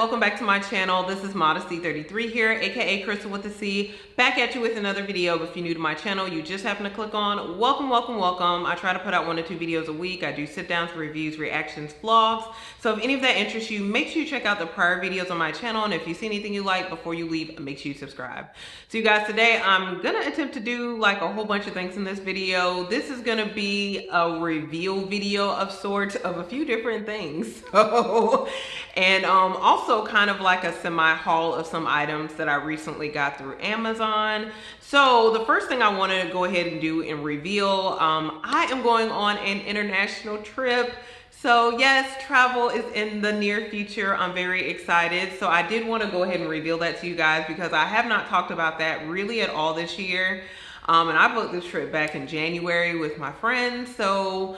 welcome back to my channel. This is Modesty33 here, aka Crystal with the C, back at you with another video. If you're new to my channel, you just happen to click on, welcome. I try to put out 1 to 2 videos a week. I do sit downs, reviews, reactions, vlogs. So if any of that interests you, make sure you check out the prior videos on my channel, and if you see anything you like before you leave, make sure you subscribe. So you guys, today I'm gonna attempt to do like a whole bunch of things in this video. This is gonna be a reveal video of sorts of a few different things. And also kind of like a semi-haul of some items that I recently got through Amazon. So the first thing I want to go ahead and do and reveal, I am going on an international trip. So yes, travel is in the near future. I'm very excited. So I did want to go ahead and reveal that to you guys because I have not talked about that really at all this year. And I booked this trip back in January with my friends. So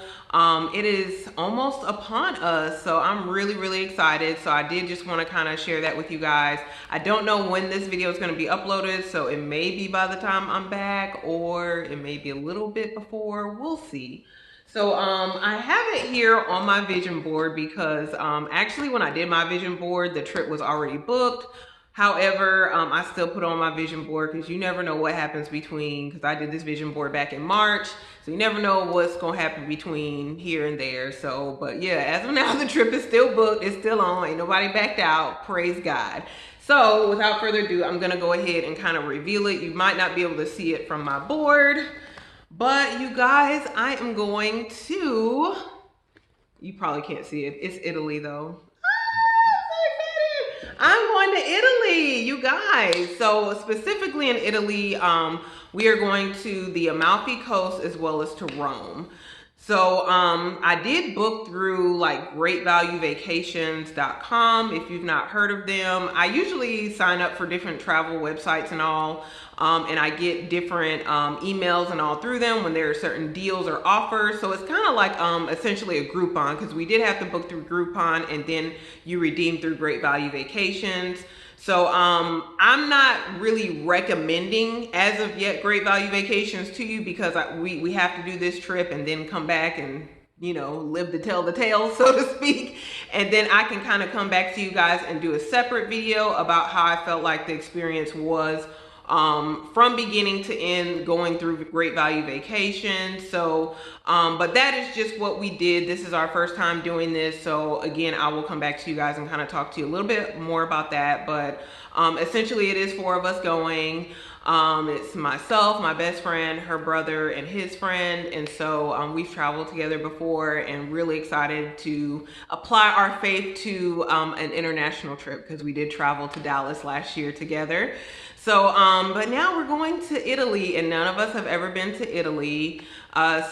it is almost upon us. So I'm really excited. So I did just want to kind of share that with you guys. I don't know when this video is going to be uploaded. So it may be by the time I'm back, or it may be a little bit before. We'll see. So I have it here on my vision board because actually when I did my vision board, the trip was already booked. However, I still put on my vision board because you never know what happens between, because I did this vision board back in March. So you never know what's going to happen between here and there. So, but yeah, as of now, the trip is still booked. It's still on. Ain't nobody backed out. Praise God. So without further ado, I'm going to go ahead and kind of reveal it. You might not be able to see it from my board, but you guys, I am going to, you probably can't see it. It's Italy though. I'm going to Italy, you guys. So specifically in Italy, we are going to the Amalfi Coast as well as to Rome. So I did book through like greatvaluevacations.com. If you've not heard of them, I usually sign up for different travel websites and all. And I get different emails and all through them when there are certain deals or offers. So it's kind of like essentially a Groupon, because we did have to book through Groupon and then you redeem through Great Value Vacations. So I'm not really recommending as of yet Great Value Vacations to you because we have to do this trip and then come back and, you know, live to tell the tale, so to speak. And then I can kind of come back to you guys and do a separate video about how I felt like the experience was from beginning to end going through Great Value Vacation. So but that is just what we did. This is our first time doing this, so again, I will come back to you guys and kind of talk to you a little bit more about that. But essentially it is 4 of us going. It's myself, my best friend, her brother, and his friend. And so we've traveled together before and really excited to apply our faith to an international trip, because we did travel to Dallas last year together. So, but now we're going to Italy, and none of us have ever been to Italy.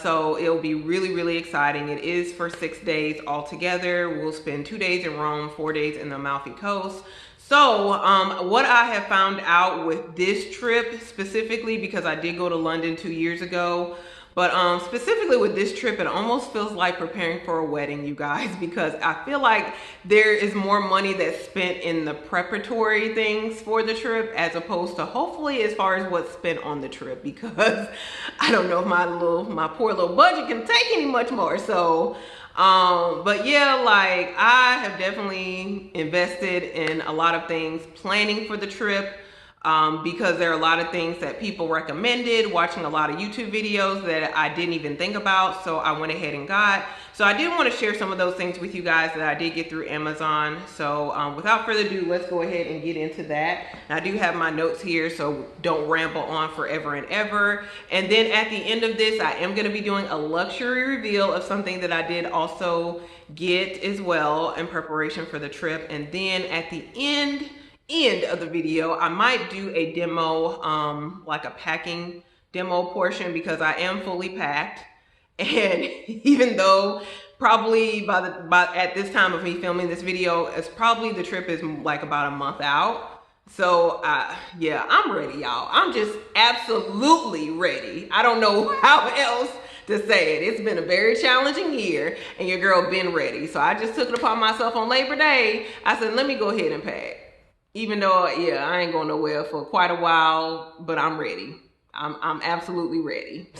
So it'll be really exciting. It is for 6 days altogether. We'll spend 2 days in Rome, 4 days in the Amalfi Coast. So what I have found out with this trip specifically, because I did go to London 2 years ago, but specifically with this trip, it almost feels like preparing for a wedding, you guys, because I feel like there is more money that's spent in the preparatory things for the trip as opposed to hopefully as far as what's spent on the trip, because I don't know if my poor little budget can take any much more. So but yeah, like I have definitely invested in a lot of things planning for the trip. Because there are a lot of things that people recommended, watching a lot of YouTube videos that I didn't even think about, so I went ahead and got. So I did want to share some of those things with you guys that I did get through Amazon. So without further ado, let's go ahead and get into that. And I do have my notes here, so don't ramble on forever and ever. And then at the end of this, I am going to be doing a luxury reveal of something that I did also get as well in preparation for the trip. And then at the end of the video, I might do a demo, like a packing demo portion, because I am fully packed. And even though probably at this time of me filming this video, it's probably the trip is like about a month out. So yeah, I'm ready, y'all. I'm just absolutely ready. I don't know how else to say it. It's been a very challenging year and your girl been ready. So I just took it upon myself on Labor Day. I said, let me go ahead and pack. Even though, yeah, I ain't going nowhere for quite a while, but I'm ready. I'm absolutely ready.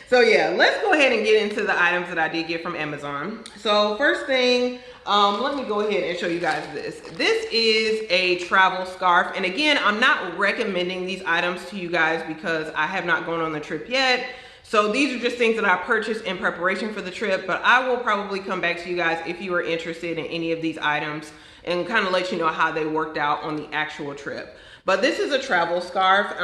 So yeah, let's go ahead and get into the items that I did get from Amazon. So first thing, let me go ahead and show you guys this. This is a travel scarf. And again, I'm not recommending these items to you guys because I have not gone on the trip yet. So these are just things that I purchased in preparation for the trip, but I will probably come back to you guys if you are interested in any of these items and kind of let you know how they worked out on the actual trip. But this is a travel scarf.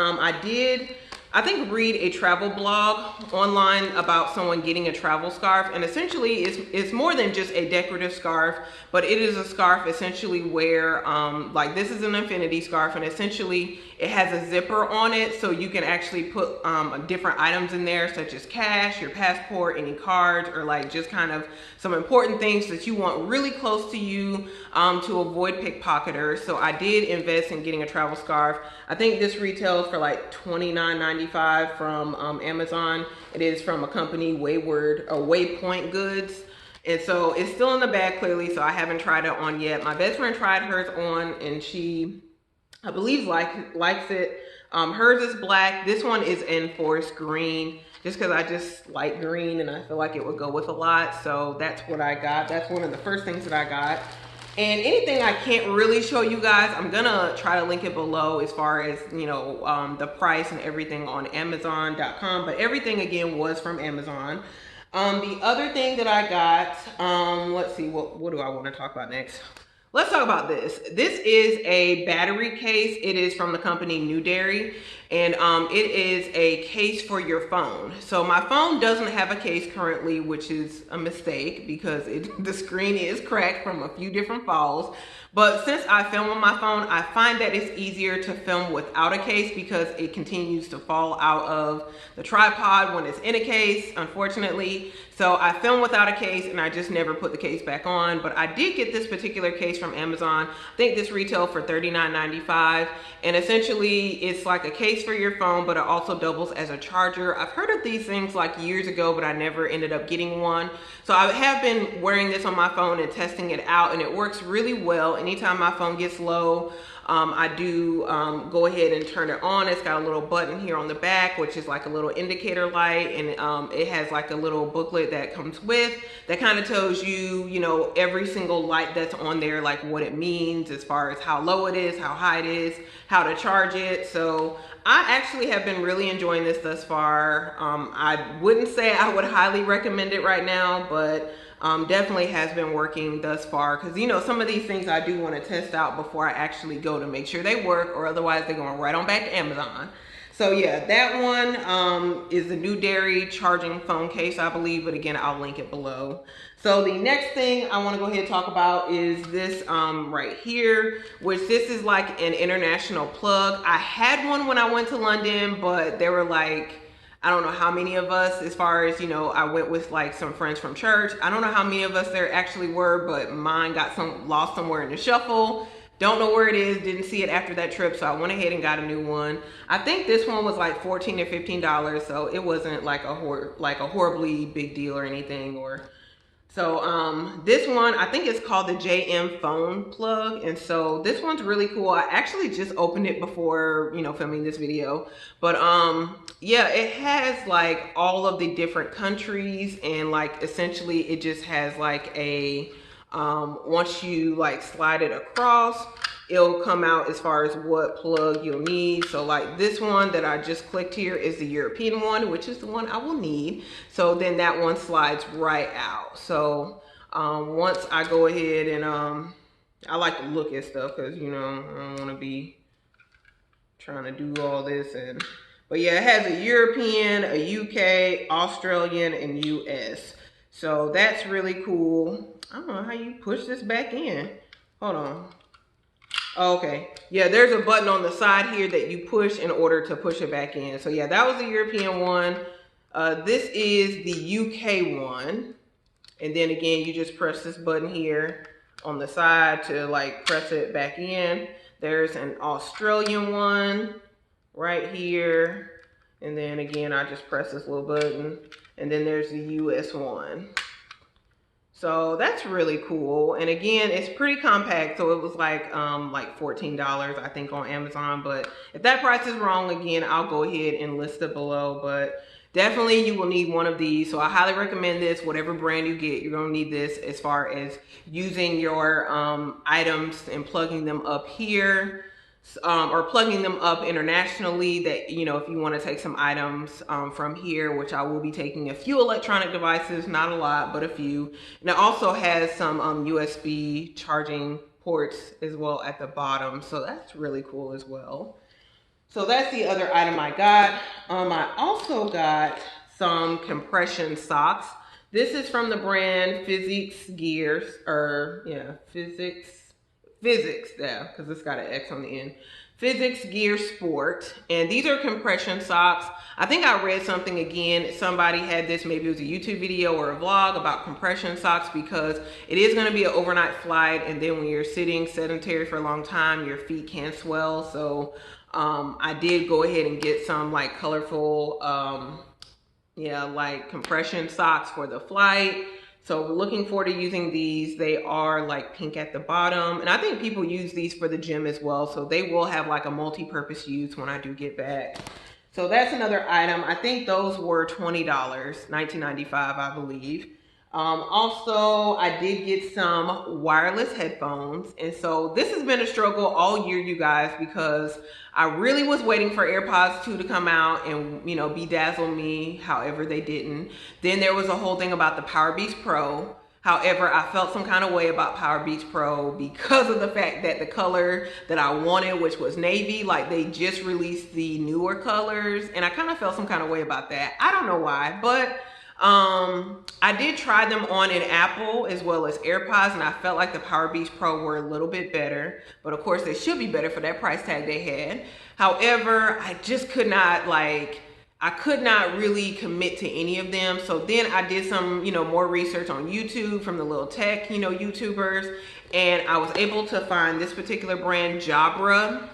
I think read a travel blog online about someone getting a travel scarf, and essentially it's more than just a decorative scarf, but it is a scarf essentially where like this is an infinity scarf, and essentially it has a zipper on it, so you can actually put different items in there, such as cash, your passport, any cards, or like just kind of some important things that you want really close to you to avoid pickpocketers. So I did invest in getting a travel scarf. I think this retails for like $29.95 from Amazon. It is from a company, Waypoint goods. And so it's still in the bag clearly, so I haven't tried it on yet. My best friend tried hers on and she, I believe, likes it. Hers is black. This one is in forest green, just because I just like green and I feel like it would go with a lot. So that's what I got. That's one of the first things that I got. And anything I can't really show you guys, I'm gonna try to link it below as far as, you know, the price and everything on Amazon.com. But everything again was from Amazon. The other thing that I got, let's see, what do I want to talk about next? Let's talk about this. This is a battery case. It is from the company Newdery, and it is a case for your phone. So my phone doesn't have a case currently, which is a mistake because the screen is cracked from a few different falls. But since I film on my phone, I find that it's easier to film without a case because it continues to fall out of the tripod when it's in a case, unfortunately. So I film without a case and I just never put the case back on. But I did get this particular case from Amazon. I think this retailed for $39.95. And essentially it's like a case for your phone, but it also doubles as a charger. I've heard of these things like years ago, but I never ended up getting one. So I have been wearing this on my phone and testing it out, and it works really well. Anytime my phone gets low, I do go ahead and turn it on. It's got a little button here on the back, which is like a little indicator light, and it has like a little booklet that comes with that kind of tells you, you know, every single light that's on there, like what it means as far as how low it is, how high it is, how to charge it. So I actually have been really enjoying this thus far. I wouldn't say I would highly recommend it right now, but definitely has been working thus far, because you know some of these things I do want to test out before I actually go to make sure they work, or otherwise they're going right on back to Amazon. So yeah, that one is the Newdery charging phone case, I believe, but again I'll link it below. So the next thing I want to go ahead and talk about is this right here, which this is like an international plug. I had one when I went to London, but they were like, I don't know how many of us, as far as, you know, I went with like some friends from church. I don't know how many of us there actually were, but mine got lost somewhere in the shuffle. Don't know where it is, didn't see it after that trip, so I went ahead and got a new one. I think this one was like $14 or $15, so it wasn't like a horribly big deal or anything. So this one, I think it's called the JMFONE plug, and so this one's really cool. I actually just opened it before, you know, filming this video, but yeah, it has like all of the different countries, and like essentially it just has like a once you like slide it across, it'll come out as far as what plug you'll need. So like this one that I just clicked here is the European one, which is the one I will need. So then that one slides right out. So once I go ahead and I like to look at stuff because, you know, I don't want to be trying to do all this. But yeah, it has a European, a UK, Australian, and US. So that's really cool. I don't know how you push this back in. Hold on. Oh, okay. Yeah, there's a button on the side here that you push in order to push it back in. So yeah, that was the European one. This is the UK one. And then again, you just press this button here on the side to like press it back in. There's an Australian one right here. And then again, I just press this little button. And then there's the US one. So that's really cool. And again, it's pretty compact. So it was like $14, I think, on Amazon. But if that price is wrong, again, I'll go ahead and list it below. But definitely you will need one of these. So I highly recommend this. Whatever brand you get, you're going to need this as far as using your items and plugging them up here. Or plugging them up internationally, that, you know, if you want to take some items from here, which I will be taking a few electronic devices, not a lot, but a few. And it also has some USB charging ports as well at the bottom, so that's really cool as well. So that's the other item I got. I also got some compression socks. This is from the brand Physix Gears, or yeah, Physix, yeah, because it's got an X on the end. Physix Gear Sport, and these are compression socks. I think I read something again, somebody had this, maybe it was a YouTube video or a vlog about compression socks, because it is going to be an overnight flight, and then when you're sitting sedentary for a long time, your feet can swell. So I did go ahead and get some like colorful like compression socks for the flight. So we're looking forward to using these. They are like pink at the bottom, and I think people use these for the gym as well, so they will have like a multi-purpose use when I do get back. So that's another item. I think those were $20, $19.95 I believe. Also, I did get some wireless headphones, and so this has been a struggle all year, you guys, because I really was waiting for AirPods 2 to come out and, you know, bedazzle me. However, they didn't. Then there was a whole thing about the Powerbeats Pro. However, I felt some kind of way about Powerbeats Pro because of the fact that the color that I wanted, which was navy, like they just released the newer colors, and I kind of felt some kind of way about that. I don't know why, but I did try them on in Apple as well as AirPods, and I felt like the Powerbeats Pro were a little bit better, but of course they should be better for that price tag they had. However, I just could not, like, I could not really commit to any of them. So then I did some, you know, more research on YouTube from the little tech, you know, YouTubers, and I was able to find this particular brand, Jabra.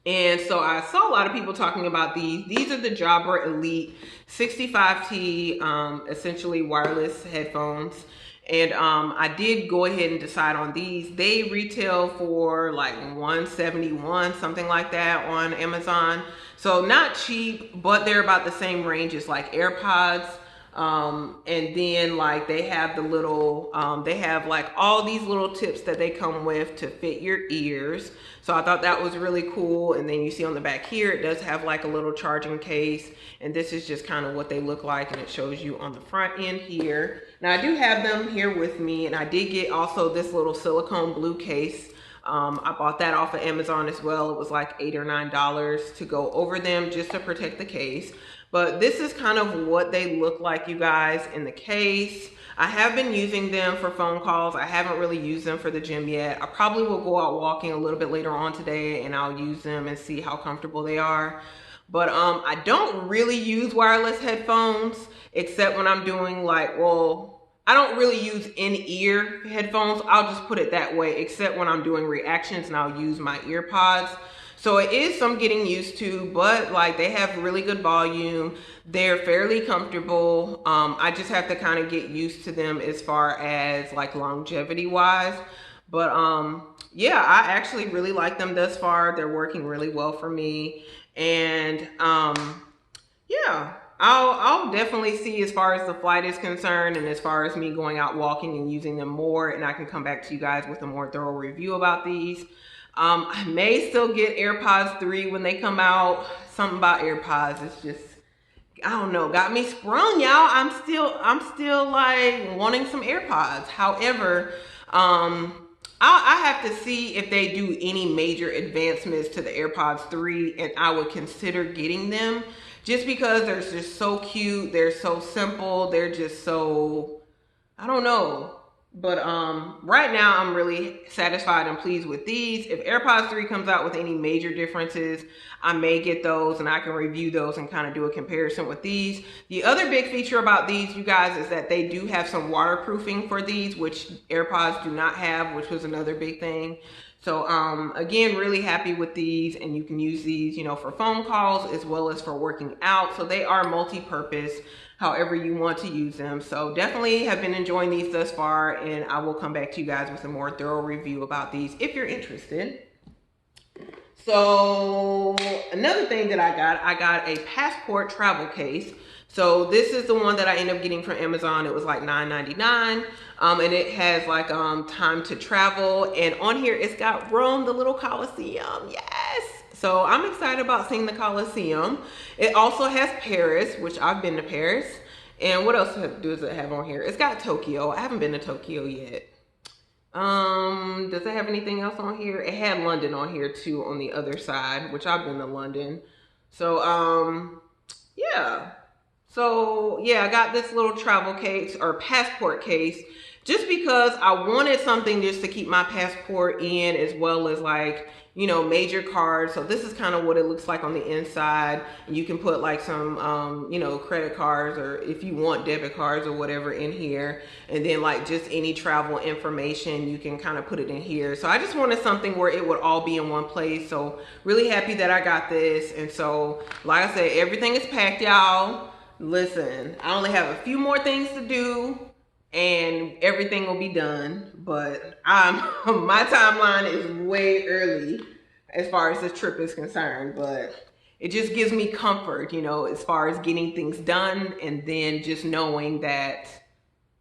And so I saw a lot of people talking about these. These are the Jabra Elite 65T, essentially wireless headphones. And I did go ahead and decide on these. They retail for like $171, something like that on Amazon. So not cheap, but they're about the same range as like AirPods. And then like they have the little, they have like all these little tips that they come with to fit your ears. So I thought that was really cool. And then you see on the back here, it does have like a little charging case. And this is just kind of what they look like. And it shows you on the front end here. Now I do have them here with me. And I did get also this little silicone blue case. I bought that off of Amazon as well. It was like $8 or $9 to go over them just to protect the case. But this is kind of what they look like, you guys, in the case. I have been using them for phone calls. I haven't really used them for the gym yet. I probably will go out walking a little bit later on today and I'll use them and see how comfortable they are. But I don't really use wireless headphones except when I'm doing like, well, I don't really use in-ear headphones. I'll just put it that way, except when I'm doing reactions and I'll use my ear pods. So it is some getting used to, but like they have really good volume. They're fairly comfortable. I just have to kind of get used to them as far as like longevity wise. But yeah, I actually really like them thus far. They're working really well for me. And yeah, I'll definitely see as far as the flight is concerned and as far as me going out walking and using them more. And I can come back to you guys with a more thorough review about these. I may still get AirPods 3 when they come out. Something about AirPods, it's just, I don't know, got me sprung, y'all. I'm still like wanting some AirPods. However, I have to see if they do any major advancements to the AirPods 3, and I would consider getting them just because they're just so cute. They're so simple. They're just so, I don't know. But right now I'm really satisfied and pleased with these. If AirPods 3 comes out with any major differences, I may get those and I can review those and kind of do a comparison with these. The other big feature about these, you guys, is that they do have some waterproofing for these, which AirPods do not have, which was another big thing. So again, really happy with these, and you can use these, you know, for phone calls as well as for working out. So they are multi-purpose, however you want to use them. So definitely have been enjoying these thus far, and I will come back to you guys with a more thorough review about these if you're interested. So another thing that I got a passport travel case. So this is the one that I ended up getting from Amazon. It was like $9.99. And it has like time to travel. And on here, it's got Rome, the little Colosseum. Yes. So I'm excited about seeing the Colosseum. It also has Paris, which I've been to Paris. And what else does it have on here? It's got Tokyo. I haven't been to Tokyo yet. Does it have anything else on here? It had London on here too on the other side, which I've been to London. So, yeah. So yeah, I got this little travel case or passport case just because I wanted something just to keep my passport in, as well as like, you know, major cards. So this is kind of what it looks like on the inside. You can put like some, you know, credit cards, or if you want debit cards or whatever in here. And then like just any travel information, you can kind of put it in here. So I just wanted something where it would all be in one place. So really happy that I got this. And so, like I said, everything is packed, y'all. Listen, I only have a few more things to do and everything will be done, but my timeline is way early as far as this trip is concerned, but it just gives me comfort, you know, as far as getting things done, and then just knowing that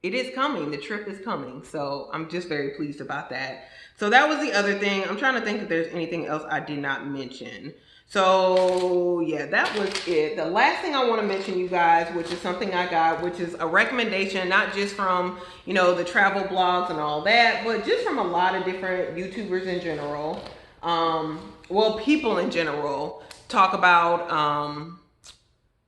it is coming, the trip is coming. So I'm just very pleased about that. So that was the other thing. I'm trying to think if there's anything else I did not mention. So yeah, that was it. The last thing I want to mention, you guys, which is something I got, which is a recommendation, not just from, you know, the travel blogs and all that, but just from a lot of different YouTubers in general. Well, people in general talk about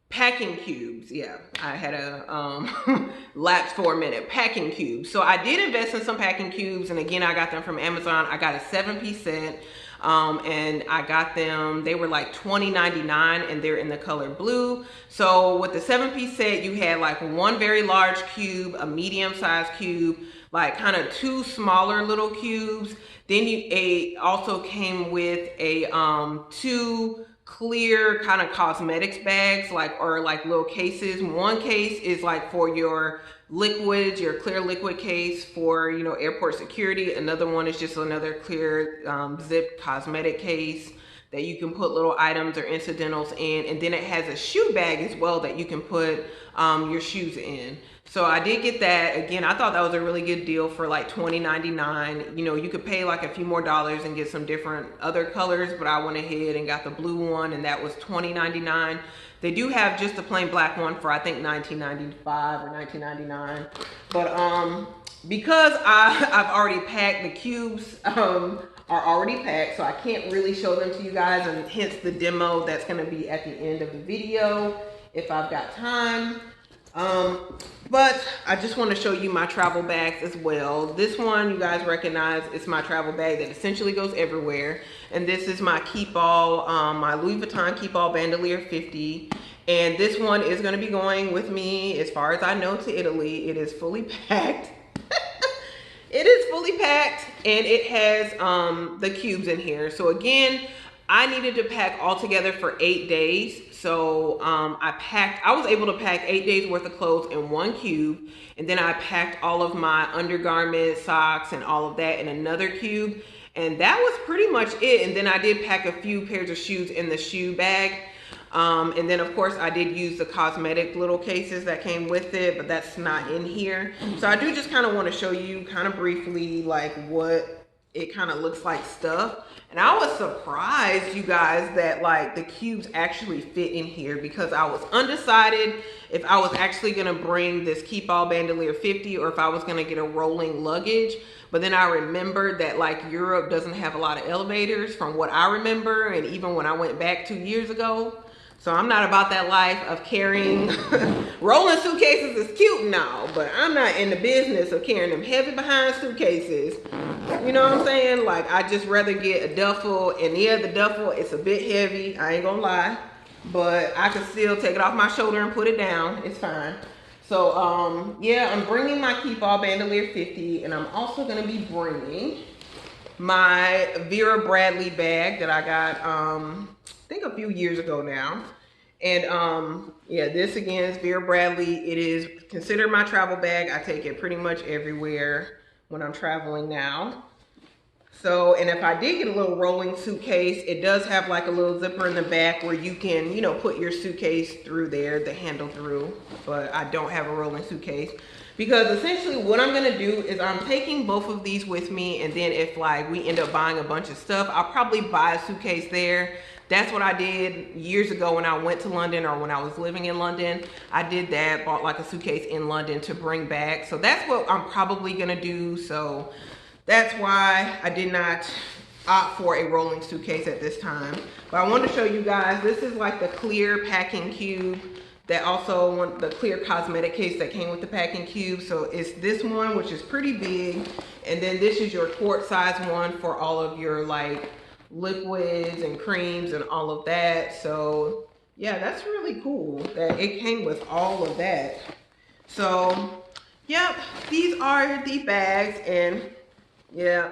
packing cubes. Yeah, I had a lapse for a minute. Packing cubes. So I did invest in some packing cubes, and again, I got them from Amazon. I got a 7-piece set. And I got them, they were like $20.99, and they're in the color blue. So with the 7-piece set, you had like one very large cube, a medium-sized cube, like kind of 2 smaller little cubes. Then it also came with a 2 clear kind of cosmetics bags, or little cases. One case is like for your liquids, your clear liquid case for, you know, airport security. Another one is just another clear zipped cosmetic case that you can put little items or incidentals in. And then it has a shoe bag as well that you can put your shoes in. So I did get that. Again, I thought that was a really good deal for like $20.99. You know, you could pay like a few more dollars and get some different other colors, but I went ahead and got the blue one, and that was $20.99. They do have just a plain black one for I think $19.95 or $19.99. But because I've already packed, the cubes are already packed, so I can't really show them to you guys, and hence the demo that's going to be at the end of the video if I've got time. But I just want to show you my travel bags as well. This one you guys recognize, it's my travel bag that essentially goes everywhere. And this is my Keep All, my Louis Vuitton Keep All Bandolier 50. And this one is going to be going with me, as far as I know, to Italy. It is fully packed. It is fully packed, and it has the cubes in here. So again, I needed to pack all together for 8 days. So I was able to pack 8 days worth of clothes in 1 cube. And then I packed all of my undergarments, socks, and all of that in another cube. And that was pretty much it. And then I did pack a few pairs of shoes in the shoe bag. And then of course I did use the cosmetic little cases that came with it, but that's not in here. So I do just kind of want to show you kind of briefly like what it kind of looks like stuff. And I was surprised, you guys, that like the cubes actually fit in here, because I was undecided if I was actually going to bring this Keep All Bandolier 50 or if I was going to get a rolling luggage. But then I remembered that like Europe doesn't have a lot of elevators from what I remember, and even when I went back 2 years ago. So I'm not about that life of carrying, rolling suitcases is cute and all, but I'm not in the business of carrying them heavy behind suitcases. You know what I'm saying? Like, I just rather get a duffel, and yeah, the duffel, it's a bit heavy, I ain't gonna lie, but I can still take it off my shoulder and put it down, it's fine. So, yeah, I'm bringing my Keep All Bandolier 50, and I'm also gonna be bringing my Vera Bradley bag that I got, I think a few years ago now. And yeah, this again is Vera Bradley. It is considered my travel bag. I take it pretty much everywhere when I'm traveling now. So, and if I did get a little rolling suitcase, it does have like a little zipper in the back where you can, you know, put your suitcase through there, the handle through, but I don't have a rolling suitcase. Because essentially what I'm gonna do is I'm taking both of these with me, and then if like we end up buying a bunch of stuff, I'll probably buy a suitcase there. That's what I did years ago when I went to London, or when I was living in London. I did that, bought like a suitcase in London to bring back. So that's what I'm probably gonna do. So that's why I did not opt for a rolling suitcase at this time. But I wanted to show you guys, this is like the clear packing cube. That also the clear cosmetic case that came with the packing cube. So it's this one, which is pretty big, and then this is your quart size one for all of your like liquids and creams and all of that. So yeah, that's really cool that it came with all of that. So yep, these are the bags, and yeah.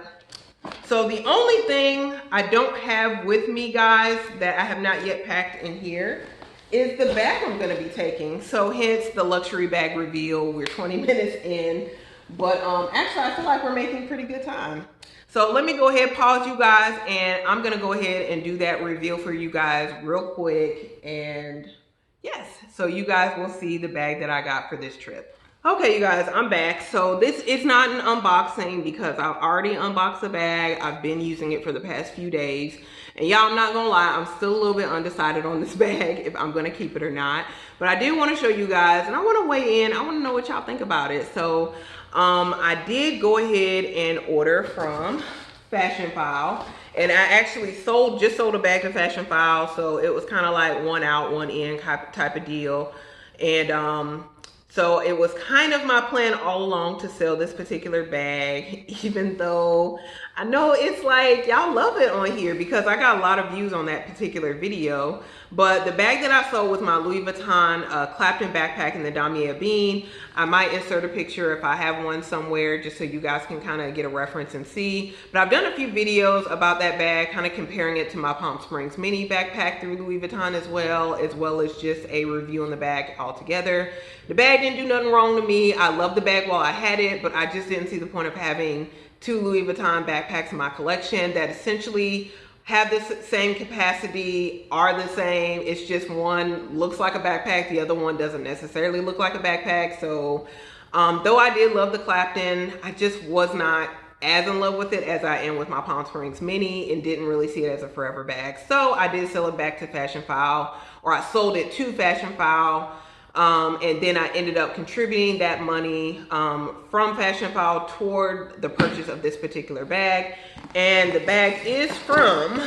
So the only thing I don't have with me, guys, that I have not yet packed in here is the bag I'm gonna be taking. So hence the luxury bag reveal. We're 20 minutes in, but actually I feel like we're making pretty good time. So let me go ahead, pause you guys, and I'm gonna go ahead and do that reveal for you guys real quick. And yes, so you guys will see the bag that I got for this trip. Okay, you guys, I'm back. So this is not an unboxing because I've already unboxed the bag. I've been using it for the past few days. And y'all, I'm not gonna lie, I'm still a little bit undecided on this bag, if I'm gonna keep it or not. But I did wanna show you guys, and I wanna weigh in. I wanna know what y'all think about it. So I did go ahead and order from Fashion File. And I actually just sold a bag to Fashion File. So it was kind of like one out, one in type of deal. And so it was kind of my plan all along to sell this particular bag, even though I know it's like y'all love it on here because I got a lot of views on that particular video. But the bag that I sold was my Louis Vuitton Clapton backpack in the Damier Bean. I might insert a picture if I have one somewhere just so you guys can kind of get a reference and see. But I've done a few videos about that bag, kind of comparing it to my Palm Springs mini backpack through Louis Vuitton as well as just a review on the bag altogether. The bag didn't do nothing wrong to me. I loved the bag while I had it, but I just didn't see the point of having two Louis Vuitton backpacks in my collection that essentially have this same capacity, are the same. It's just one looks like a backpack, the other one doesn't necessarily look like a backpack. So though I did love the Clapton, I just was not as in love with it as I am with my Palm Springs mini, and didn't really see it as a forever bag. So I did sell it back to Fashion File, or I sold it to Fashion File. And then I ended up contributing that money from Fashion File toward the purchase of this particular bag. And the bag is from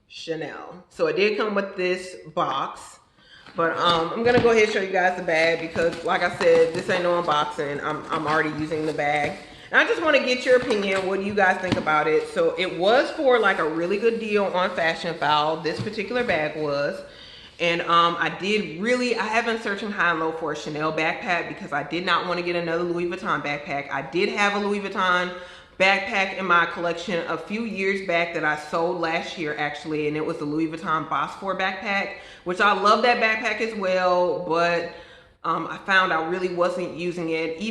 Chanel. So it did come with this box. But I'm gonna go ahead and show you guys the bag because, like I said, this ain't no unboxing. I'm already using the bag. And I just want to get your opinion. What do you guys think about it? So it was for like a really good deal on Fashion File. This particular bag was. And I have been searching high and low for a Chanel backpack because I did not want to get another Louis Vuitton backpack. I did have a Louis Vuitton backpack in my collection a few years back that I sold last year actually, and it was the Louis Vuitton Bosphore backpack, which I love that backpack as well, but I found I really wasn't using it.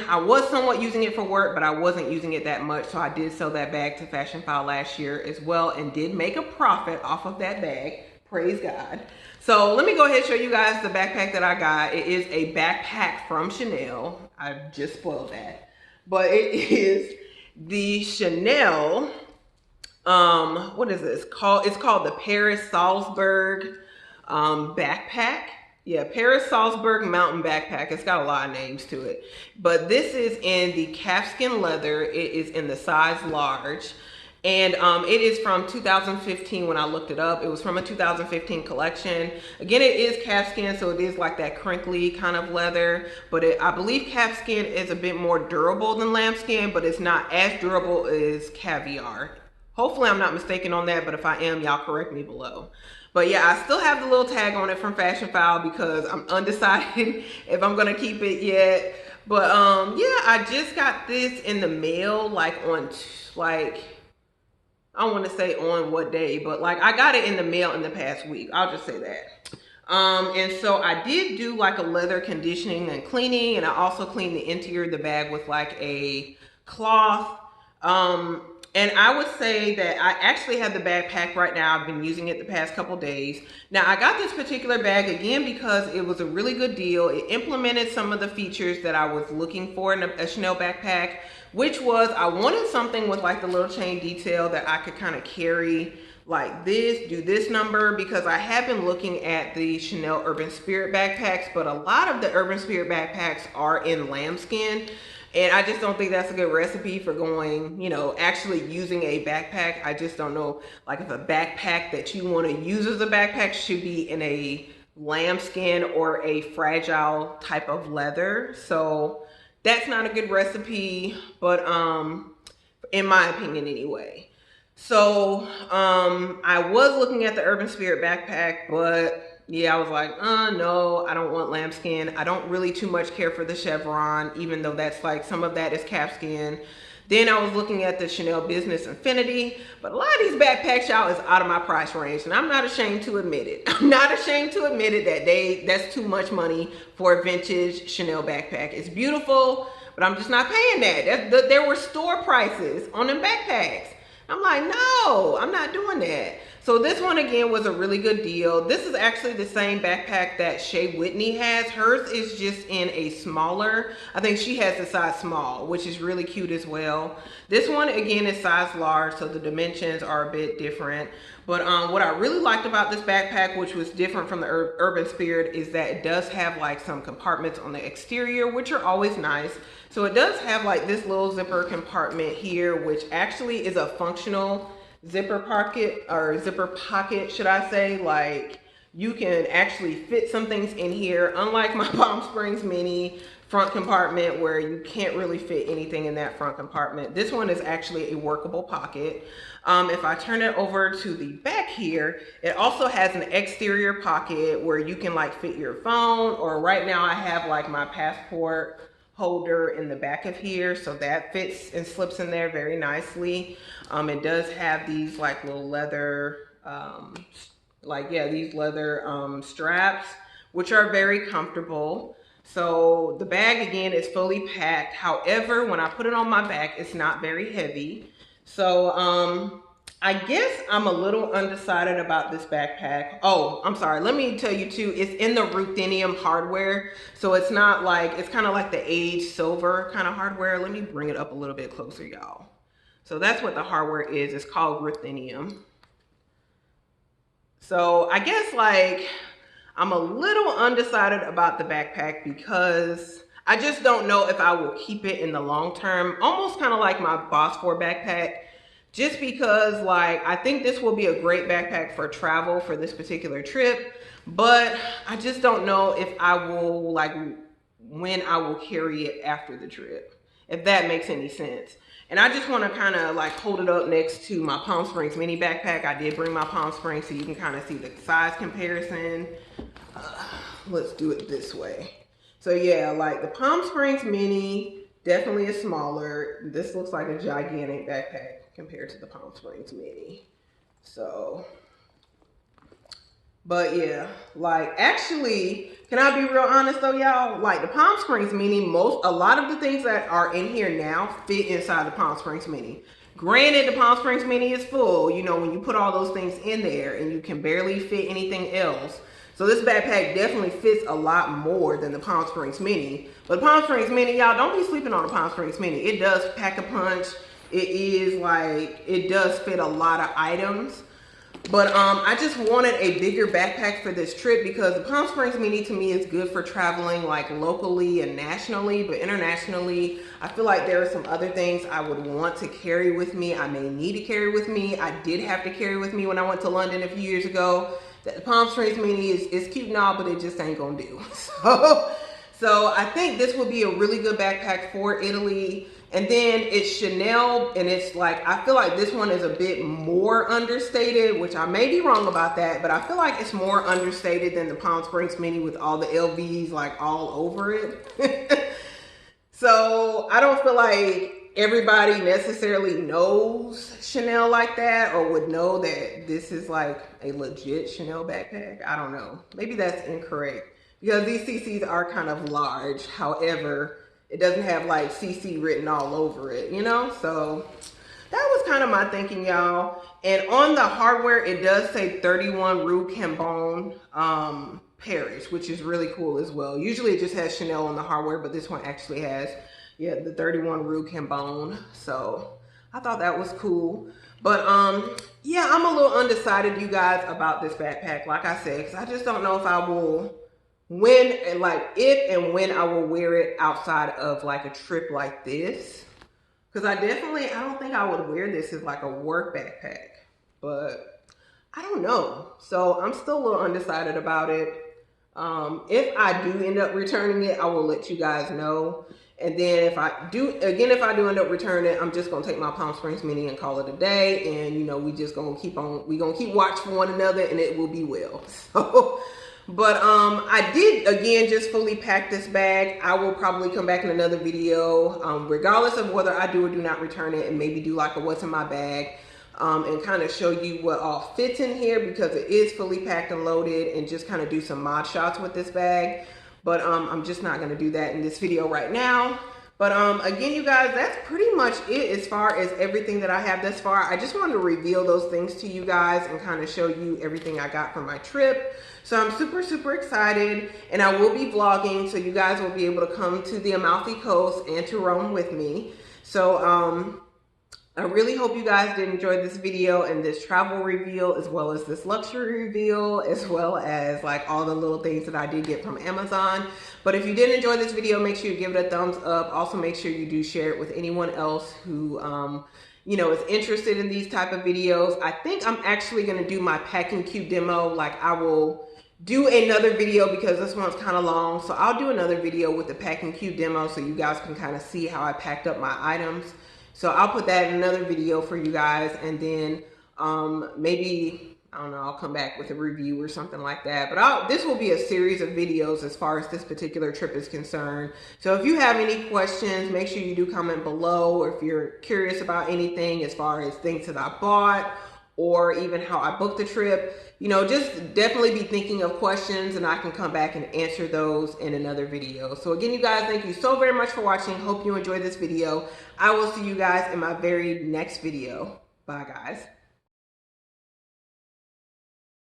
I was somewhat using it for work, but I wasn't using it that much, so I did sell that bag to Fashion File last year as well and did make a profit off of that bag. Praise God. So let me go ahead and show you guys the backpack that I got. It is a backpack from Chanel. I just spoiled that. But it is the Chanel, what is this called? It's called the Paris Salzburg backpack. Yeah, Paris Salzburg mountain backpack. It's got a lot of names to it. But this is in the calfskin leather. It is in the size large. And it is from 2015 when I looked it up. It was from a 2015 collection. Again, it is calfskin, so it is like that crinkly kind of leather. But I believe calfskin is a bit more durable than lambskin, but it's not as durable as caviar. Hopefully I'm not mistaken on that, but if I am, y'all correct me below. But yeah, I still have the little tag on it from Fashion File because I'm undecided if I'm gonna keep it yet. But yeah, I just got this in the mail I don't want to say on what day, but like I got it in the mail in the past week. I'll just say that. And so I did do like a leather conditioning and cleaning, and I also cleaned the interior of the bag with like a cloth And I would say that I actually have the backpack right now. I've been using it the past couple days. Now, I got this particular bag again because it was a really good deal. It implemented some of the features that I was looking for in a Chanel backpack, which was I wanted something with like the little chain detail that I could kind of carry like this, do this number, because I have been looking at the Chanel Urban Spirit backpacks, but a lot of the Urban Spirit backpacks are in lambskin. And I just don't think that's a good recipe for going, you know, actually using a backpack. I just don't know, like if a backpack that you want to use as a backpack should be in a lambskin or a fragile type of leather. So that's not a good recipe, but in my opinion anyway. So I was looking at the Urban Spirit backpack, but yeah, I was like, no, I don't want lambskin. I don't really too much care for the chevron, even though that's like some of that is calfskin. Then I was looking at the Chanel Business Infinity, but a lot of these backpacks, y'all, is out of my price range, and I'm not ashamed to admit it. I'm not ashamed to admit it that that's too much money for a vintage Chanel backpack. It's beautiful, but I'm just not paying that. There were store prices on them backpacks. I'm like, no, I'm not doing that. So this one again was a really good deal. This is actually the same backpack that Shea Whitney has. Hers is just in a smaller, I think she has the size small, which is really cute as well. This one again is size large, so the dimensions are a bit different. But what I really liked about this backpack, which was different from the Urban Spirit, is that it does have like some compartments on the exterior, which are always nice. So it does have like this little zipper compartment here, which actually is a functional zipper pocket, or zipper pocket, should I say. Like you can actually fit some things in here, unlike my Palm Springs Mini front compartment where you can't really fit anything in that front compartment. This one is actually a workable pocket. If I turn it over to the back here, it also has an exterior pocket where you can like fit your phone, or right now I have like my passport holder in the back of here, so that fits and slips in there very nicely. It does have these like little leather these leather straps, which are very comfortable. So the bag again is fully packed. However, when I put it on my back, it's not very heavy. So I guess I'm a little undecided about this backpack. Oh, I'm sorry. Let me tell you too, it's in the ruthenium hardware. So it's not like, it's kind of like the aged silver kind of hardware. Let me bring it up a little bit closer, y'all. So that's what the hardware is. It's called ruthenium. So I guess like I'm a little undecided about the backpack because I just don't know if I will keep it in the long term. Almost kind of like my Boss 4 backpack. Just because like, I think this will be a great backpack for travel for this particular trip, but I just don't know if I will like, when I will carry it after the trip, if that makes any sense. And I just want to kind of like hold it up next to my Palm Springs Mini backpack. I did bring my Palm Springs so you can kind of see the size comparison. Let's do it this way. So yeah, like the Palm Springs Mini definitely is smaller. This looks like a gigantic backpack compared to the Palm Springs Mini. So, but yeah, like actually, can I be real honest though, y'all? Like the Palm Springs Mini, a lot of the things that are in here now fit inside the Palm Springs Mini. Granted, the Palm Springs Mini is full, you know, when you put all those things in there and you can barely fit anything else. So this backpack definitely fits a lot more than the Palm Springs Mini. But the Palm Springs Mini, y'all, don't be sleeping on the Palm Springs Mini. It does pack a punch. It is like, it does fit a lot of items. But I just wanted a bigger backpack for this trip because the Palm Springs Mini to me is good for traveling like locally and nationally, but internationally, I feel like there are some other things I would want to carry with me. I may need to carry with me. I did have to carry with me when I went to London a few years ago. The Palm Springs Mini is cute and all, but it just ain't gonna do. So I think this would be a really good backpack for Italy. And then it's Chanel, and it's like, I feel like this one is a bit more understated, which I may be wrong about that, but I feel like it's more understated than the Palm Springs Mini with all the LVs like all over it. So I don't feel like everybody necessarily knows Chanel like that or would know that this is like a legit Chanel backpack. I don't know. Maybe that's incorrect because these CCs are kind of large. However, it doesn't have like CC written all over it, you know? So kind of my thinking, y'all. And on the hardware, it does say 31 Rue Cambon Paris, which is really cool as well. Usually it just has Chanel on the hardware, but this one actually has, yeah, the 31 Rue Cambon. So I thought that was cool. But yeah, I'm a little undecided, you guys, about this backpack, like I said, because I just don't know if I will, if and when I will wear it outside of like a trip like this. Because I don't think I would wear this as like a work backpack, but I don't know. So I'm still a little undecided about it. If I do end up returning it, I will let you guys know. And then if I do end up returning it, I'm just gonna take my Palm Springs Mini and call it a day. And you know, we just gonna keep watch for one another, and it will be well. So, but I did again just fully pack this bag. I will probably come back in another video, regardless of whether I do or do not return it, and maybe do like a what's in my bag. And kind of show you what all fits in here, because it is fully packed and loaded, and just kind of do some mod shots with this bag. But I'm just not going to do that in this video right now. But again, you guys, that's pretty much it as far as everything that I have thus far. I just wanted to reveal those things to you guys and kind of show you everything I got from my trip. So I'm super, super excited, and I will be vlogging, so you guys will be able to come to the Amalfi Coast and to Rome with me. So I really hope you guys did enjoy this video and this travel reveal, as well as this luxury reveal, as well as like all the little things that I did get from Amazon. But if you did enjoy this video, make sure you give it a thumbs up. Also, make sure you do share it with anyone else who, you know, is interested in these type of videos. I think I'm actually going to do my packing cube demo. Like, I will do another video because this one's kind of long. So I'll do another video with the packing cube demo so you guys can kind of see how I packed up my items. So I'll put that in another video for you guys, and then maybe, I don't know, I'll come back with a review or something like that. But this will be a series of videos as far as this particular trip is concerned. So if you have any questions, make sure you do comment below, or if you're curious about anything as far as things that I bought, or even how I booked the trip, you know, just definitely be thinking of questions, and I can come back and answer those in another video. So again, you guys, thank you so very much for watching. Hope you enjoyed this video. I will see you guys in my very next video. Bye, guys.